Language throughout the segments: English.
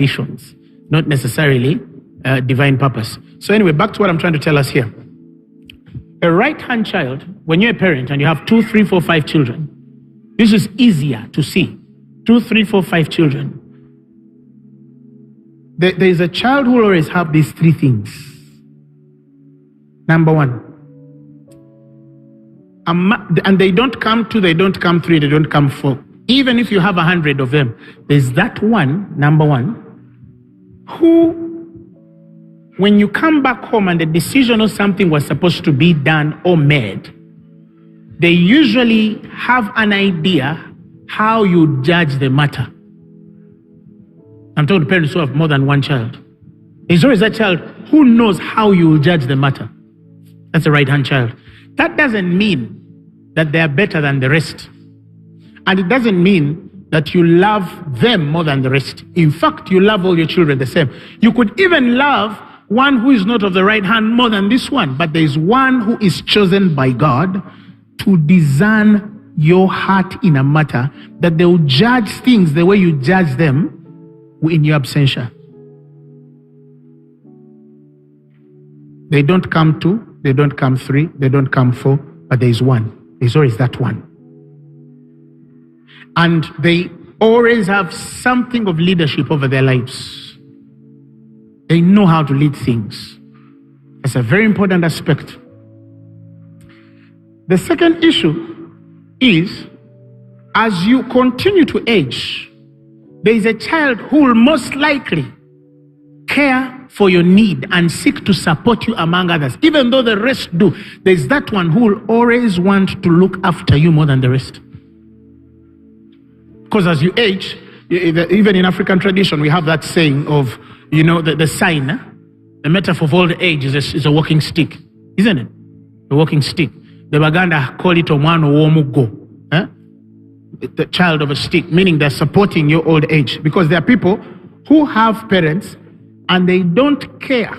nations, not necessarily divine purpose. So anyway, back to what I'm trying to tell us here. A right-hand child, when you're a parent and you have 2, 3, 4, 5 children, this is easier to see. 2, 3, 4, 5 children. There is a child who will always have these 3 things. Number 1. And they don't come 2, they don't come 3, they don't come 4. Even if you have 100 of them, there's that one, number 1, who, when you come back home and the decision or something was supposed to be done or made, they usually have an idea how you judge the matter. I'm talking to parents who have more than one child. There's always that child who knows how you judge the matter. That's a right-hand child. That doesn't mean that they are better than the rest. And it doesn't mean that you love them more than the rest. In fact, you love all your children the same. You could even love one who is not of the right hand more than this one. But there is one who is chosen by God to discern your heart in a matter, that they will judge things the way you judge them in your absentia. They don't come 2, they don't come 3, they don't come 4, but there is one. There's always that one. And they always have something of leadership over their lives. They know how to lead things. That's a very important aspect. The second issue is, as you continue to age, there is a child who will most likely care for your need and seek to support you among others. Even though the rest do, there's that one who will always want to look after you more than the rest. Because as you age, even in African tradition, we have that saying of, the sign, the metaphor of old age is a walking stick, isn't it? A walking stick. The Baganda call it omwana ow'omuggo. The child of a stick, meaning they're supporting your old age. Because there are people who have parents and they don't care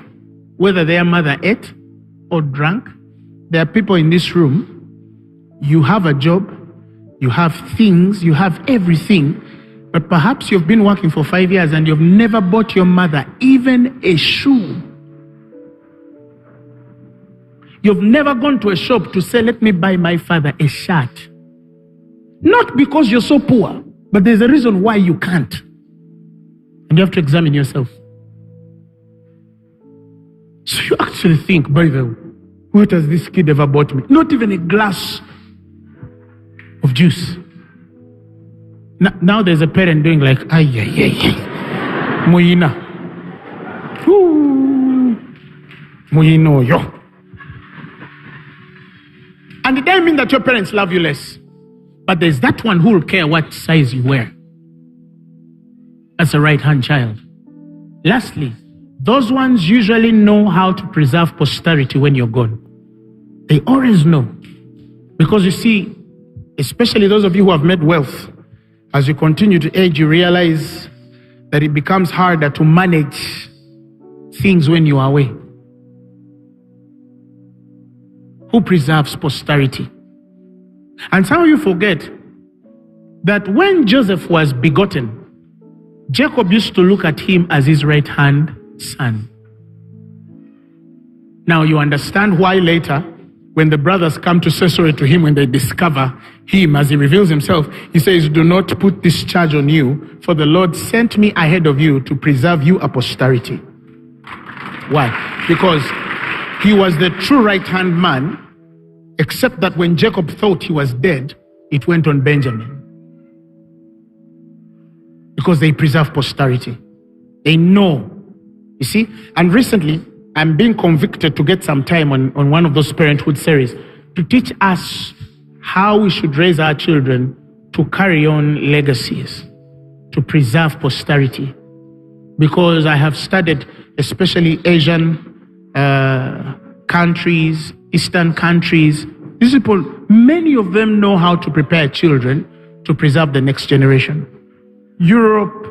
whether their mother ate or drank. There are people in this room, you have a job, you have things, you have everything, but perhaps you've been working for 5 years and you've never bought your mother even a shoe. You've never gone to a shop to say, let me buy my father a shirt. Not because you're so poor, but there's a reason why you can't. And you have to examine yourself. So you actually think, by the way, what has this kid ever bought me? Not even a glass of juice. Now there's a parent doing like, ay, ay, ay, Moyina. Moyino, yo. And it doesn't mean that your parents love you less. But there's that one who will care what size you wear. That's a right-hand child. Lastly, those ones usually know how to preserve posterity when you're gone. They always know. Because you see, especially those of you who have made wealth, as you continue to age, you realize that it becomes harder to manage things when you are away. Who preserves posterity? And some of you forget that when Joseph was begotten, Jacob used to look at him as his right-hand son. Now you understand why later, when the brothers come to say sorry to him, when they discover him as he reveals himself, he says, do not put this charge on you, for the Lord sent me ahead of you to preserve you a posterity. Why? Because he was the true right-hand man, except that when Jacob thought he was dead, it went on Benjamin. Because they preserve posterity. They know. You see? And recently, I'm being convicted to get some time on one of those parenthood series to teach us how we should raise our children to carry on legacies, to preserve posterity. Because I have studied especially Asian countries, Eastern countries. These people, many of them know how to prepare children to preserve the next generation. Europe,